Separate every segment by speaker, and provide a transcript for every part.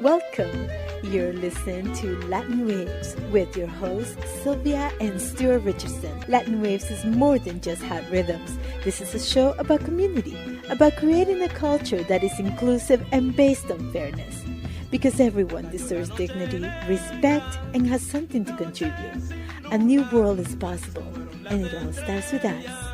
Speaker 1: Welcome. You're listening to Latin Waves with your hosts Sylvia and Stuart Richardson. Latin Waves is more than just hot rhythms. This is a show about community, about creating a culture that is inclusive and based on fairness. Because everyone deserves dignity, respect, and has something to contribute. A new world is possible, and it all starts with us.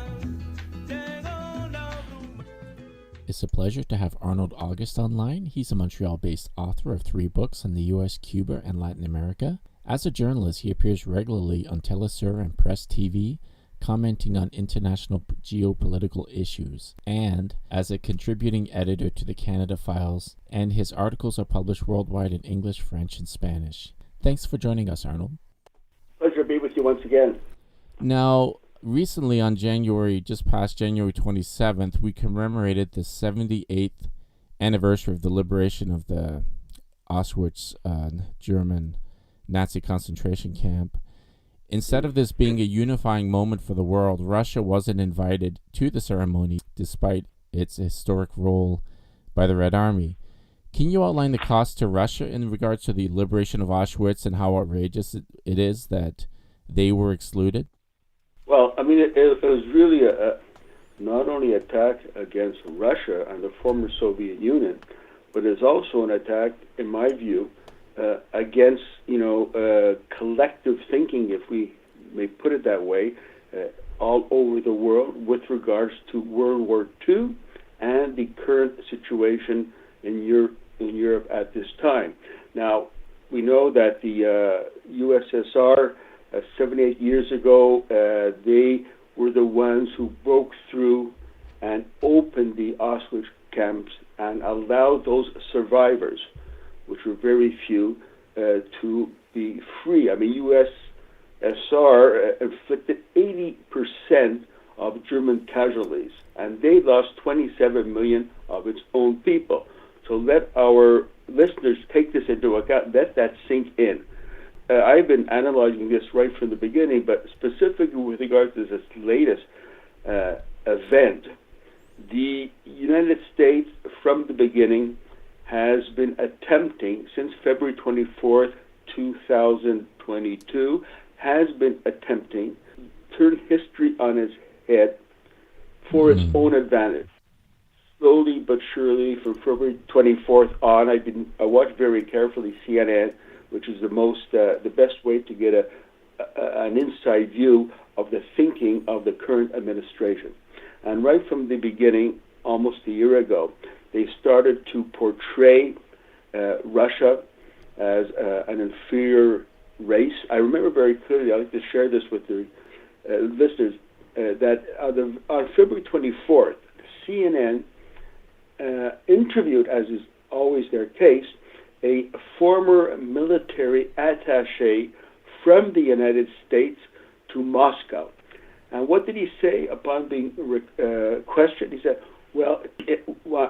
Speaker 2: It's a pleasure to have Arnold August online. He's a Montreal-based author of 3 books on the U.S., Cuba, and Latin America. As a journalist, he appears regularly on TeleSur and Press TV, commenting on international geopolitical issues, and as a contributing editor to the Canada Files, and his articles are published worldwide in English, French, and Spanish. Thanks for joining us, Arnold.
Speaker 3: Pleasure to be with you once again.
Speaker 2: Now, recently on just past January 27th, we commemorated the 78th anniversary of the liberation of the Auschwitz German Nazi concentration camp. Instead of this being a unifying moment for the world, Russia wasn't invited to the ceremony despite its historic role by the Red Army. Can you outline the cost to Russia in regards to the liberation of Auschwitz and how outrageous it is that they were excluded?
Speaker 3: Well, I mean, it was really not only an attack against Russia and the former Soviet Union, but it's also an attack, in my view, against, collective thinking, if we may put it that way, all over the world with regards to World War II and the current situation in Europe at this time. Now, we know that the USSR, 78 years ago, they were the ones who broke through and opened the Auschwitz camps and allowed those survivors, which were very few, to be free. I mean, USSR inflicted 80% of German casualties, and they lost 27 million of its own people. So let our listeners take this into account, let that sink in. I've been analyzing this right from the beginning, but specifically with regard to this latest event, the United States, from the beginning, has been attempting, since February 24th, 2022, has been attempting to turn history on its head for its own advantage. Slowly but surely, from February 24th on, I watched very carefully CNN, which is the best way to get an inside view of the thinking of the current administration. And right from the beginning, almost a year ago, they started to portray Russia as an inferior race. I remember very clearly, I'd like to share this with the listeners, that on February 24th, CNN interviewed, as is always their case, a former military attaché from the United States to Moscow. And what did he say upon being questioned? He said, well,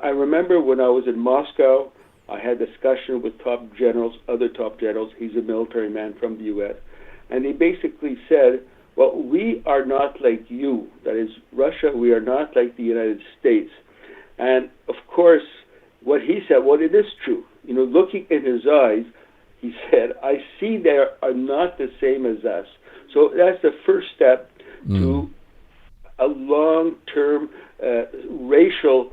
Speaker 3: I remember when I was in Moscow, I had discussion with other top generals. He's a military man from the U.S. And he basically said, well, we are not like you. That is, Russia, we are not like the United States. And, of course, what he said, well, it is true. Looking in his eyes, he said, I see they are not the same as us. So that's the first step to a long-term racial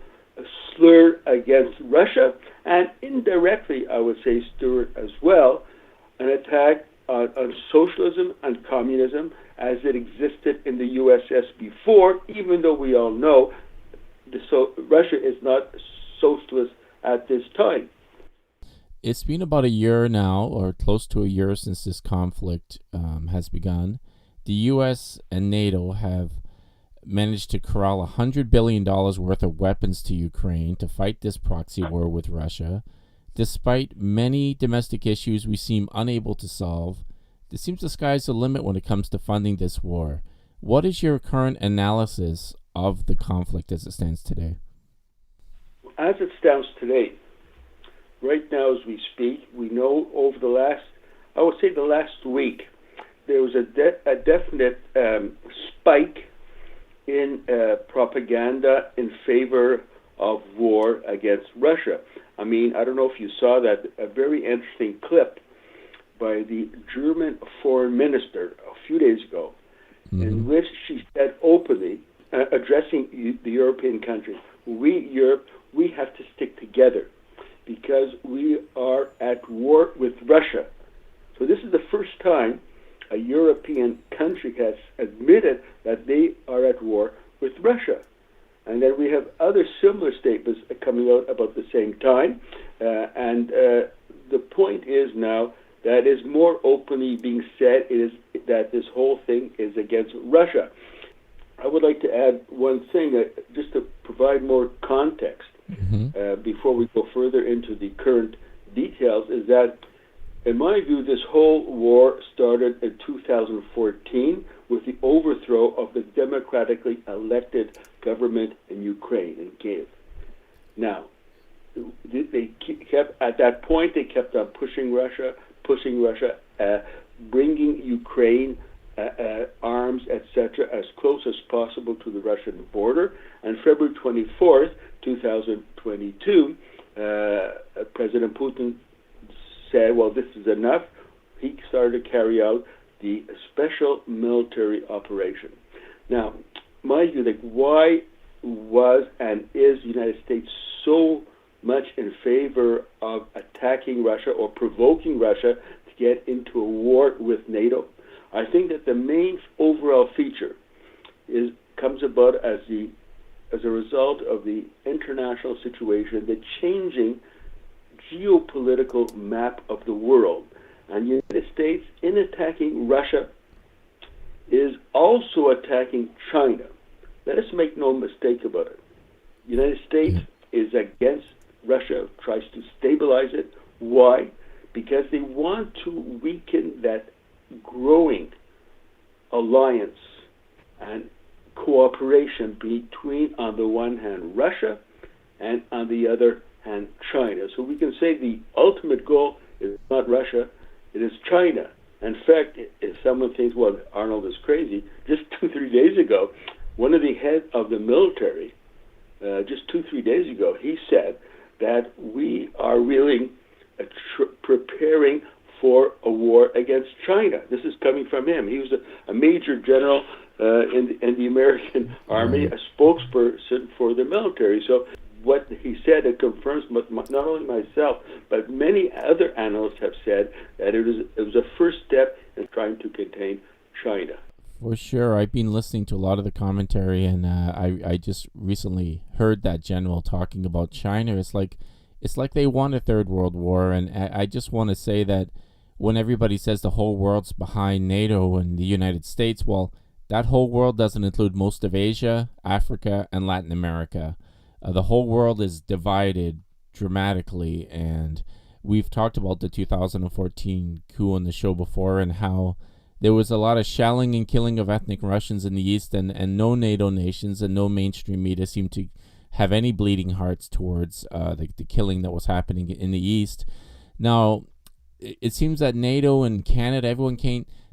Speaker 3: slur against Russia, and indirectly, I would say, Stuart, as well, an attack on socialism and communism as it existed in the USS before, even though we all know Russia is not socialist at this time.
Speaker 2: It's been about a year now, or close to a year, since this conflict has begun. The U.S. and NATO have managed to corral $100 billion worth of weapons to Ukraine to fight this proxy war with Russia. Despite many domestic issues we seem unable to solve, it seems the sky's the limit when it comes to funding this war. What is your current analysis of the conflict as it stands today?
Speaker 3: As it stands today, right now as we speak, we know over the last week, there was a definite spike in propaganda in favor of war against Russia. I mean, I don't know if you saw that, a very interesting clip by the German foreign minister a few days ago, in which she said openly, addressing the European countries, Europe, we have to stick together because we are at war with Russia. So this is the first time a European country has admitted that they are at war with Russia. And then we have other similar statements coming out about the same time. The point is now that is more openly being said is that this whole thing is against Russia. I would like to add one thing, just to provide more context before we go further into the current details, is that, in my view, this whole war started in 2014 with the overthrow of the democratically elected government in Ukraine, in Kiev. Now, they kept, at that point, they kept on pushing Russia, bringing Ukraine arms, etc., as close as possible to the Russian border. And February 24th, 2022, President Putin said, well, this is enough. He started to carry out the special military operation. Now, mind you, like, why was and is the United States so much in favor of attacking Russia or provoking Russia to get into a war with NATO? I think that the main overall feature comes about as a result of the international situation, the changing geopolitical map of the world. And the United States, in attacking Russia, is also attacking China. Let us make no mistake about it. The United States is against Russia, tries to stabilize it. Why? Because they want to weaken that growing alliance and cooperation between, on the one hand, Russia, and on the other hand, China. So we can say the ultimate goal is not Russia, it is China. In fact, if someone thinks, well, Arnold is crazy, just 2-3 days ago, one of the heads of the military, just 2-3 days ago, he said that we are really preparing for a war against China. This is coming from him. He was a major general in the American Army, a spokesperson for the military. So what he said, it confirms not only myself, but many other analysts have said that it was a first step in trying to contain China.
Speaker 2: For sure. I've been listening to a lot of the commentary, and I just recently heard that general talking about China. It's like they won a third world war, and I just want to say that when everybody says the whole world's behind NATO and the United States, well, that whole world doesn't include most of Asia, Africa, and Latin America. The whole world is divided dramatically, and we've talked about the 2014 coup on the show before and how there was a lot of shelling and killing of ethnic Russians in the East, and no NATO nations and no mainstream media seemed to have any bleeding hearts towards the killing that was happening in the East. Now, it seems that NATO and Canada,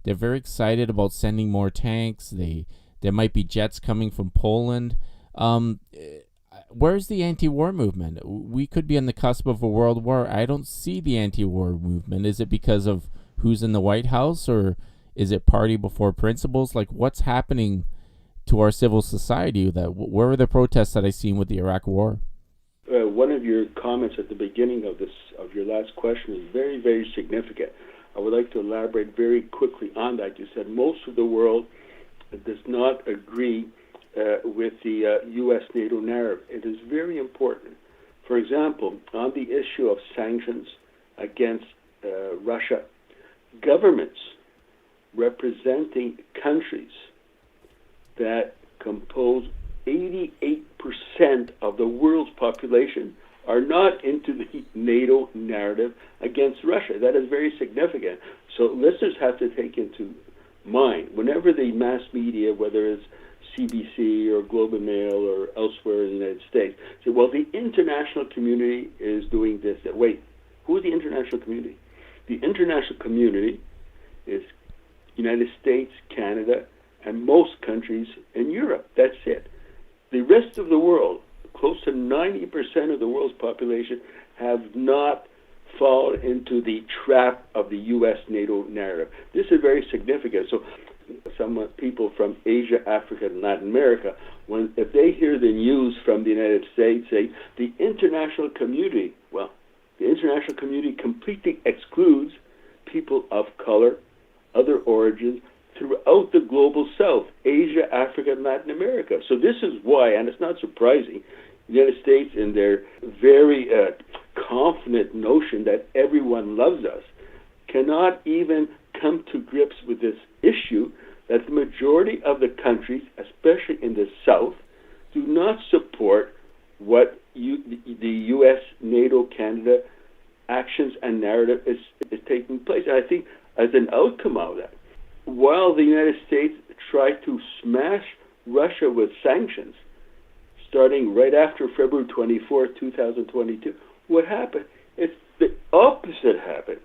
Speaker 2: they're very excited about sending more tanks. There might be jets coming from Poland. Where's the anti-war movement? We could be on the cusp of a world war. I don't see the anti-war movement. Is it because of who's in the White House, or is it party before principles? Like, what's happening to our civil society? Where are the protests that I seen with the Iraq War?
Speaker 3: One of your comments at the beginning of your last question is very, very significant. I would like to elaborate very quickly on that. You said most of the world does not agree with the U.S.-NATO narrative. It is very important. For example, on the issue of sanctions against Russia, governments representing countries that compose 88% of the world's population are not into the NATO narrative against Russia. That is very significant. So listeners have to take into mind, whenever the mass media, whether it's CBC or Globe and Mail or elsewhere in the United States, say, well, the international community is doing this. Wait, who is the international community? The international community is United States, Canada, and most countries in Europe. That's it. The rest of the world, close to 90% of the world's population, have not fallen into the trap of the U.S. NATO narrative. This is very significant. So some people from Asia, Africa, and Latin America, if they hear the news from the United States, say the international community, well, the international community completely excludes people of color, other origins, throughout the global south, Asia, Africa, and Latin America. So this is why, and it's not surprising, the United States, in their very confident notion that everyone loves us, cannot even come to grips with this issue that the majority of the countries, especially in the south, do not support what the U.S., NATO, Canada actions and narrative is taking place. And I think as an outcome of that, while the United States tried to smash Russia with sanctions, starting right after February 24, 2022, what happened? It's the opposite happened.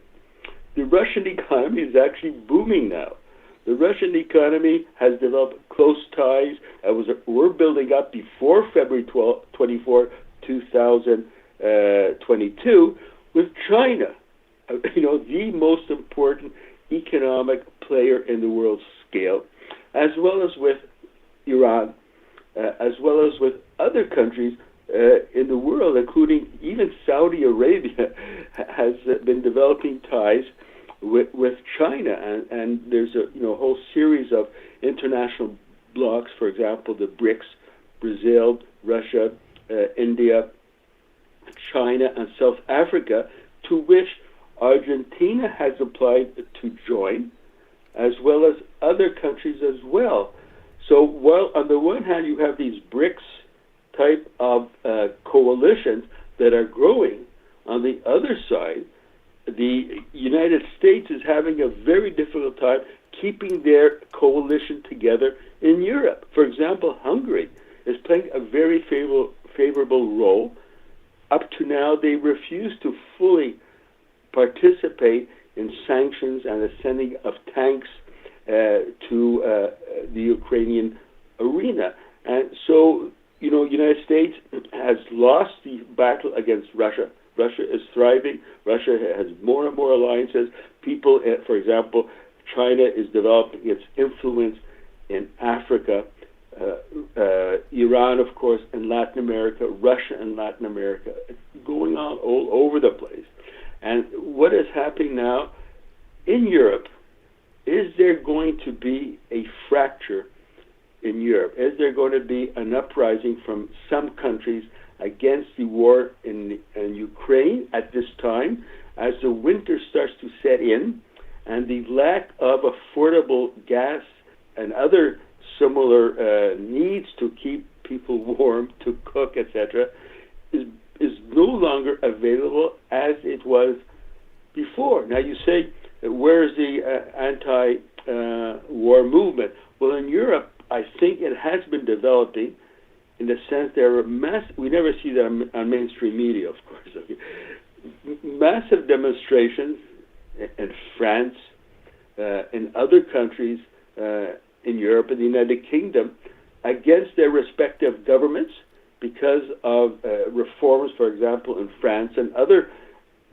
Speaker 3: The Russian economy is actually booming now. The Russian economy has developed close ties were building up before February 24, 2022 with China, the most important economic player in the world scale, as well as with Iran, as well as with other countries in the world, including even Saudi Arabia has been developing ties with China, and there's a whole series of international blocs, for example, the BRICS, Brazil, Russia, India, China, and South Africa, to which Argentina has applied to join, as well as other countries as well. So while on the one hand you have these BRICS type of coalitions that are growing, on the other side, the United States is having a very difficult time keeping their coalition together in Europe. For example, Hungary is playing a very favorable role. Up to now, they refuse to fully participate in sanctions and the sending of tanks to the Ukrainian arena. And so, United States has lost the battle against Russia. Russia is thriving. Russia has more and more alliances. People, for example, China is developing its influence in Africa, Iran, of course, in Latin America, Russia in Latin America. It's going on all over the place. And what is happening now in Europe, is there going to be a fracture in Europe? Is there going to be an uprising from some countries against the war in Ukraine at this time, as the winter starts to set in, and the lack of affordable gas and other similar needs to keep people warm, to cook, etc., is no longer available as it was before. Now you say, where's the anti-war movement? Well, in Europe, I think it has been developing, in the sense there are we never see that on mainstream media, of course. Okay. Massive demonstrations in France, in other countries in Europe, in the United Kingdom, against their respective governments because of reforms, for example, in France and other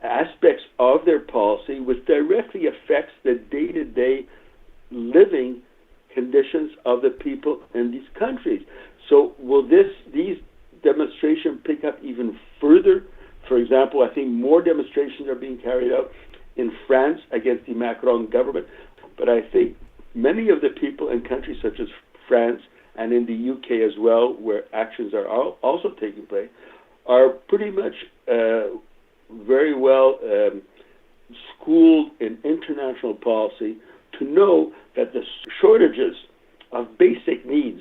Speaker 3: aspects of their policy, which directly affects the day-to-day living conditions of the people in these countries. So will these demonstrations pick up even further? For example, I think more demonstrations are being carried out in France against the Macron government, but I think many of the people in countries such as France and in the UK as well, where actions are also taking place, are pretty much very well schooled in international policy to know that the shortages of basic needs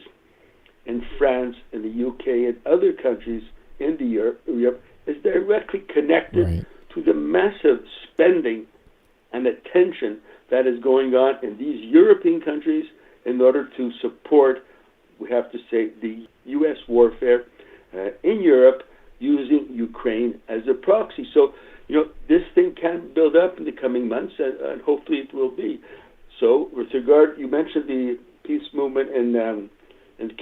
Speaker 3: in France, in the UK, and other countries in Europe is directly connected to the massive spending and attention that is going on in these European countries in order to support, we have to say, the U.S. warfare in Europe, using Ukraine as a proxy. So, this thing can build up in the coming months, and hopefully it will be. So, with regard, you mentioned the peace movement in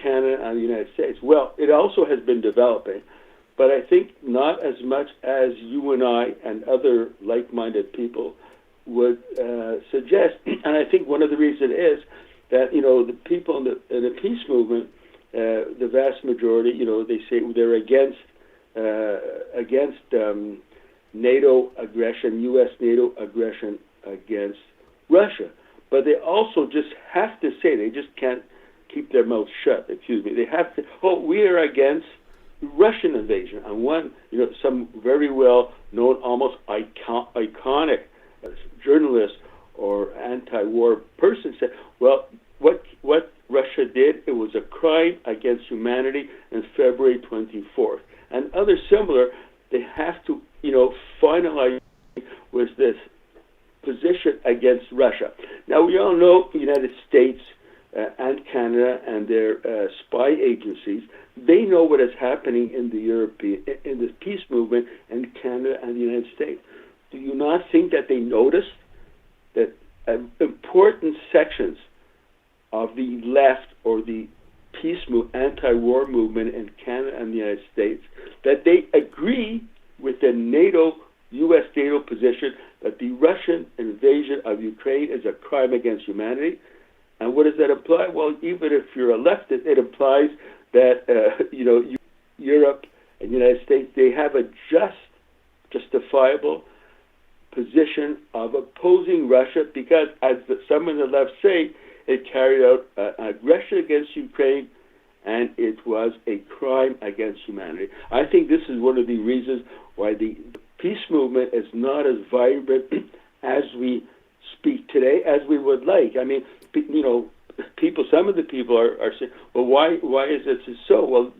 Speaker 3: Canada and the United States. Well, it also has been developing, but I think not as much as you and I and other like-minded people would suggest. And I think one of the reasons is that, the people in the peace movement, the vast majority, they say they're against NATO aggression, U.S. NATO aggression against Russia. But they also just have to say, they just can't keep their mouth shut, they have to, we are against Russian invasion. And one, some very well known, almost iconic journalist or anti-war person said, well, what Russia did, it was a crime against humanity on February 24th. And others similar, they have to, finalize with this position against Russia. Now, we all know the United States and Canada and their spy agencies, they know what is happening in the peace movement in Canada and the United States. Do you not think that they noticed that important sections of the left or the anti-war movement in Canada and the United States, that they agree with the U.S. NATO position that the Russian invasion of Ukraine is a crime against humanity? And what does that imply? Well, even if you're a leftist, it implies that Europe and the United States, they have a justifiable position of opposing Russia because, as some in the left say, it carried out aggression against Ukraine, and it was a crime against humanity. I think this is one of the reasons why the peace movement is not as vibrant as we speak today as we would like. I mean, some of the people are saying, well, why is it so? Well,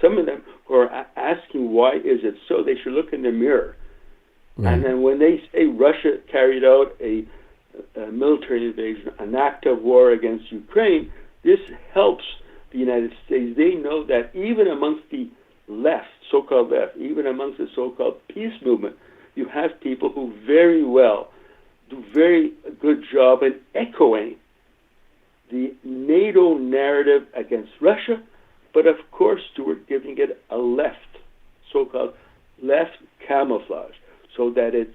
Speaker 3: some of them who are asking why is it so, they should look in the mirror. Right. And then when they say Russia carried out a military invasion, an act of war against Ukraine, this helps the United States. They know that even amongst the left, so-called left, even amongst the so-called peace movement, you have people who very well do very good job in echoing the NATO narrative against Russia, but of course, Stuart, giving it a left, so-called left camouflage, so that it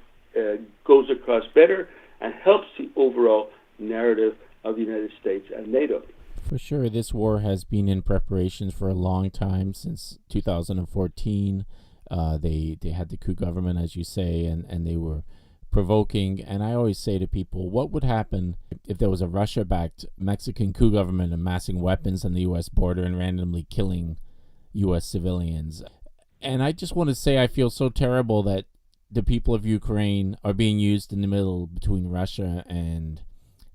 Speaker 3: goes across better and helps the overall narrative of the United States and NATO.
Speaker 2: For sure, this war has been in preparations for a long time, since 2014. They had the coup government, as you say, and they were provoking. And I always say to people, what would happen if there was a Russia-backed Mexican coup government amassing weapons on the U.S. border and randomly killing U.S. civilians? And I just want to say I feel so terrible that the people of Ukraine are being used in the middle between Russia and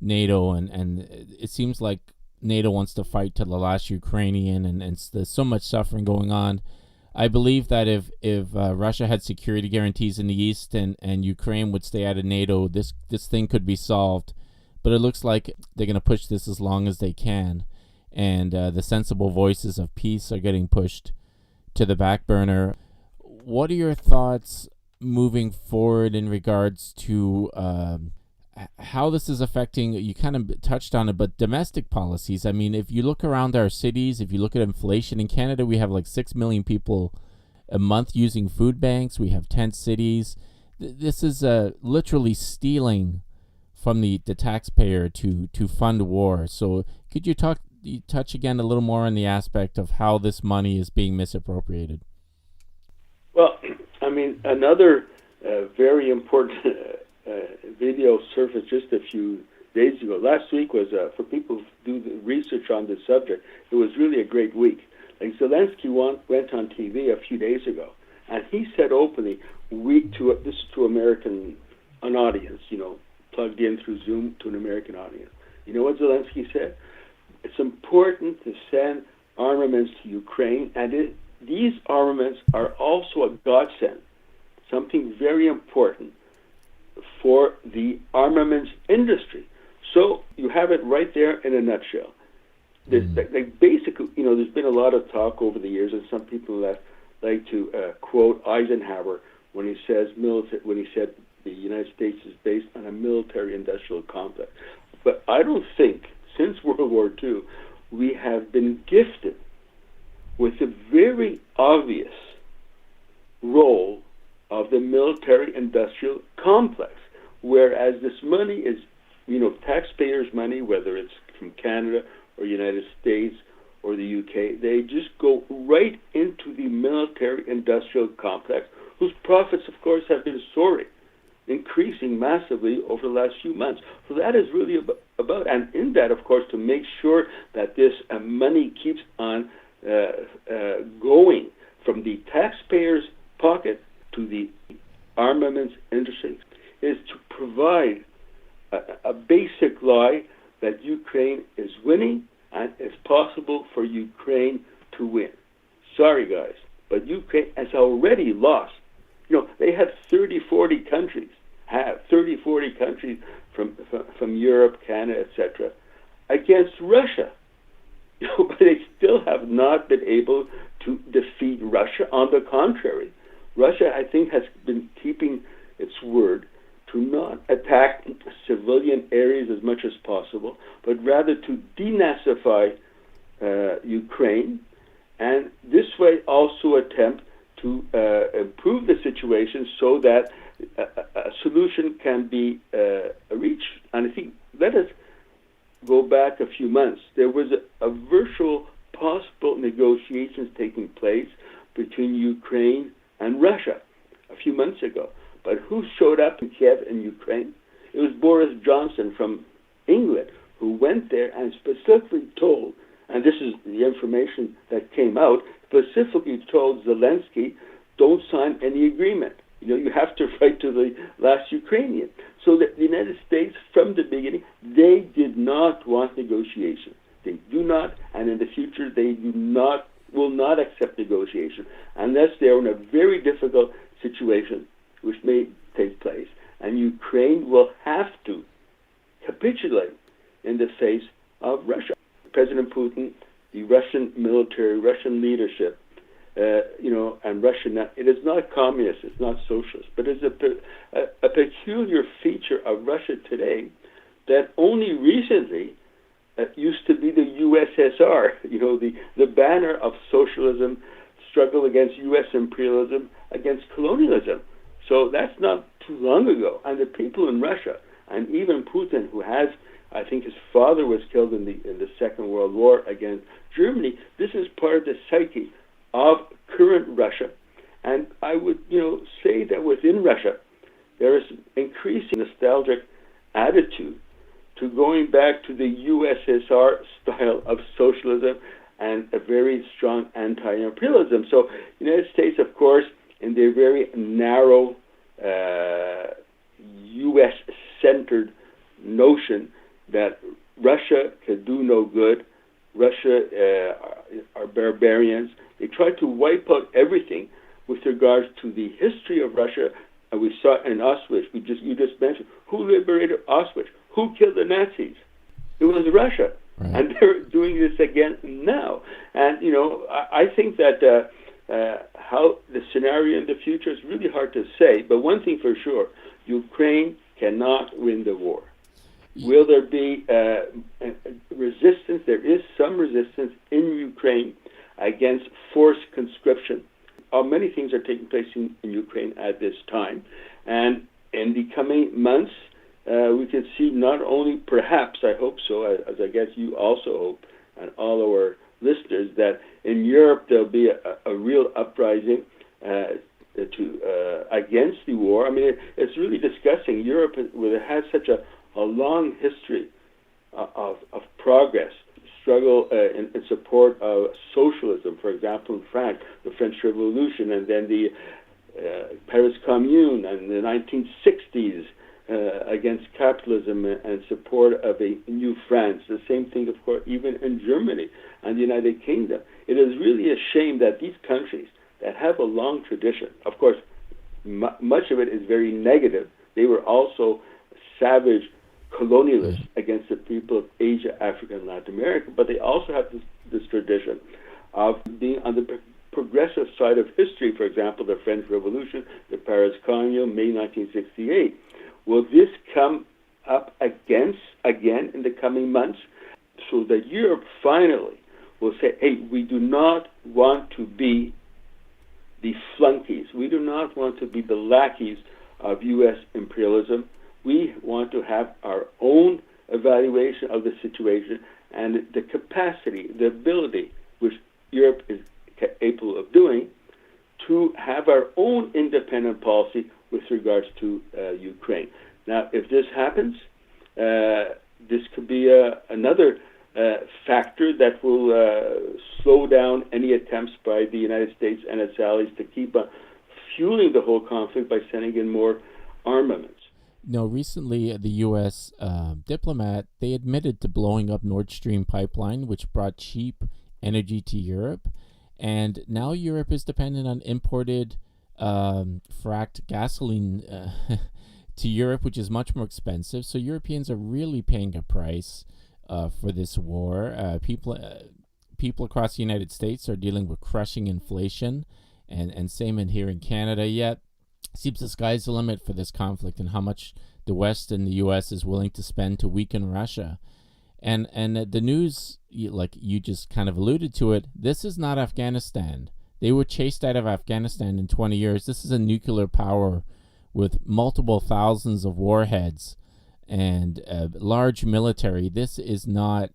Speaker 2: NATO, and it seems like NATO wants to fight to the last Ukrainian, and there's so much suffering going on. I believe that if Russia had security guarantees in the East and Ukraine would stay out of NATO, this thing could be solved. But it looks like they're going to push this as long as they can, and the sensible voices of peace are getting pushed to the back burner. What are your thoughts moving forward in regards to how this is affecting, you kind of touched on it, but domestic policies? I mean, if you look around our cities, if you look at inflation in Canada, we have like 6 million people a month using food banks. We have tent cities. This is literally stealing from the taxpayer to fund war. So could you touch again a little more on the aspect of how this money is being misappropriated?
Speaker 3: Well, I mean, another very important video surfaced just a few days ago. Last week was, for people who do the research on this subject, it was really a great week. Like Zelensky went on TV a few days ago, and he said openly, this is to an audience, plugged in through Zoom to an American audience. You know what Zelensky said? It's important to send armaments to Ukraine, and these armaments are also a godsend, something very important for the armaments industry. So you have it right there in a nutshell. Basically, there's been a lot of talk over the years, and some people like to quote Eisenhower when he said the United States is based on a military-industrial complex. But I don't think, since World War II, we have been gifted with a very obvious role of the military-industrial complex, whereas this money is, taxpayers' money, whether it's from Canada or United States or the UK, they just go right into the military-industrial complex, whose profits, of course, have been soaring, increasing massively over the last few months. So that is really about, and in that, of course, to make sure that this money keeps on going from the taxpayer's pocket to the armaments industry, is to provide a basic lie that Ukraine is winning and it's possible for Ukraine to win. Sorry, guys, but Ukraine has already lost. They have 30, 40 countries, from Europe, Canada, etc., against Russia. But they still have not been able to defeat Russia. On the contrary, Russia, I think, has been keeping its word to not attack civilian areas as much as possible, but rather to denazify Ukraine, and this way also attempt to improve the situation so that a solution can be reached. And I think, let us go back a few months. There was a virtual possible negotiations taking place between Ukraine and Russia a few months ago. But who showed up in Kiev in Ukraine? It was Boris Johnson from England, who went there and specifically told, and this is the information that came out, specifically told Zelensky, don't sign any agreement. You have to write to the last Ukrainian. So that the United States, from the beginning, they did not want negotiation. They do not, and in the future, they will not accept negotiation unless they're in a very difficult situation, which may take place, and Ukraine will have to capitulate in the face of Russia. President Putin, the Russian military, Russian leadership, and Russia, it is not communist, it's not socialist, but it's a peculiar feature of Russia today that only recently used to be the USSR, the banner of socialism, struggle against U.S. imperialism, against colonialism. So that's not too long ago. And the people in Russia, and even Putin, who has, I think his father was killed in the Second World War against Germany, this is part of the psyche of current Russia. And I would, say that within Russia, there is increasing nostalgic attitude to going back to the USSR style of socialism and a very strong anti-imperialism. So the United States, of course, in their very narrow U.S.-centered notion that Russia can do no good, Russia are barbarians. They try to wipe out everything with regards to the history of Russia. And we saw in Auschwitz, you just mentioned, who liberated Auschwitz? Who killed the Nazis? It was Russia. Right. And they're doing this again now. And, I think that how the scenario in the future is really hard to say. But one thing for sure, Ukraine cannot win the war. Will there be resistance? There is some resistance in Ukraine against forced conscription. Many things are taking place in Ukraine at this time. And in the coming months, we can see not only, perhaps, I hope so, as I guess you also hope, and all our listeners, that in Europe there'll be a real uprising against the war. I mean, it's really disgusting. Europe, where it has such a long history of progress, struggle in support of socialism. For example, in France, the French Revolution, and then the Paris Commune, and the 1960s against capitalism and support of a new France. The same thing, of course, even in Germany and the United Kingdom. It is really a shame that these countries that have a long tradition, of course, much of it is very negative. They were also savage colonialists against the people of Asia, Africa, and Latin America, but they also have this tradition of being on the progressive side of history. For example, the French Revolution, the Paris Commune, May 1968. Will this come up again in the coming months, so that Europe finally will say, hey, we do not want to be the flunkies. We do not want to be the lackeys of U.S. imperialism. We want to have our own evaluation of the situation and the capacity, the ability, which Europe is capable of doing, to have our own independent policy with regards to Ukraine. Now, if this happens, this could be another factor that will slow down any attempts by the United States and its allies to keep fueling the whole conflict by sending in more armaments.
Speaker 2: No, recently the U.S. Diplomat, they admitted to blowing up Nord Stream pipeline, which brought cheap energy to Europe. And now Europe is dependent on imported fracked gasoline to Europe, which is much more expensive. So Europeans are really paying a price for this war. People across the United States are dealing with crushing inflation, and same in here in Canada. Yet seems the sky's the limit for this conflict and how much the West and the U.S. is willing to spend to weaken Russia. And the news, like you just kind of alluded to it, this is not Afghanistan. They were chased out of Afghanistan in 20 years. This is a nuclear power with multiple thousands of warheads and large military. This is not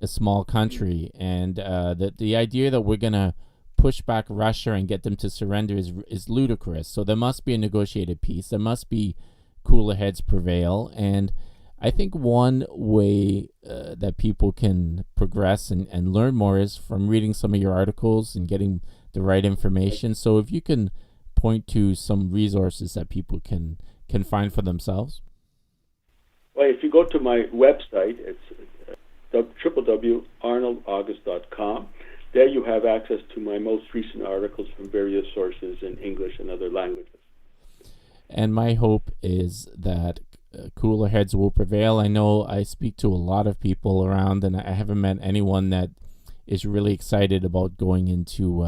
Speaker 2: a small country. And the idea that we're going to push back Russia and get them to surrender is ludicrous. So there must be a negotiated peace. There must be cooler heads prevail. And I think one way that people can progress and learn more is from reading some of your articles and getting the right information. So if you can point to some resources that people can find for themselves.
Speaker 3: Well, if you go to my website, it's www.arnoldaugust.com. There you have access to my most recent articles from various sources in English and other languages.
Speaker 2: And my hope is that cooler heads will prevail. I know I speak to a lot of people around, and I haven't met anyone that is really excited about going into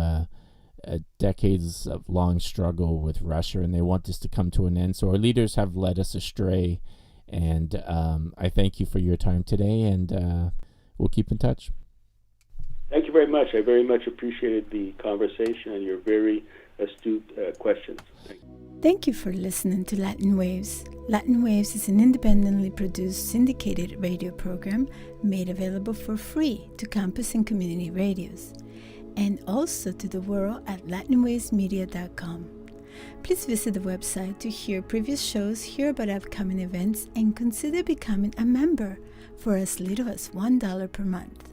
Speaker 2: decades of long struggle with Russia, and they want this to come to an end. So our leaders have led us astray, and I thank you for your time today, and we'll keep in touch.
Speaker 3: Thank you very much. I very much appreciated the conversation and your very astute questions.
Speaker 1: Thank you for listening to Latin Waves. Latin Waves is an independently produced syndicated radio program made available for free to campus and community radios, and also to the world at latinwavesmedia.com. Please visit the website to hear previous shows, hear about upcoming events, and consider becoming a member for as little as $1 per month.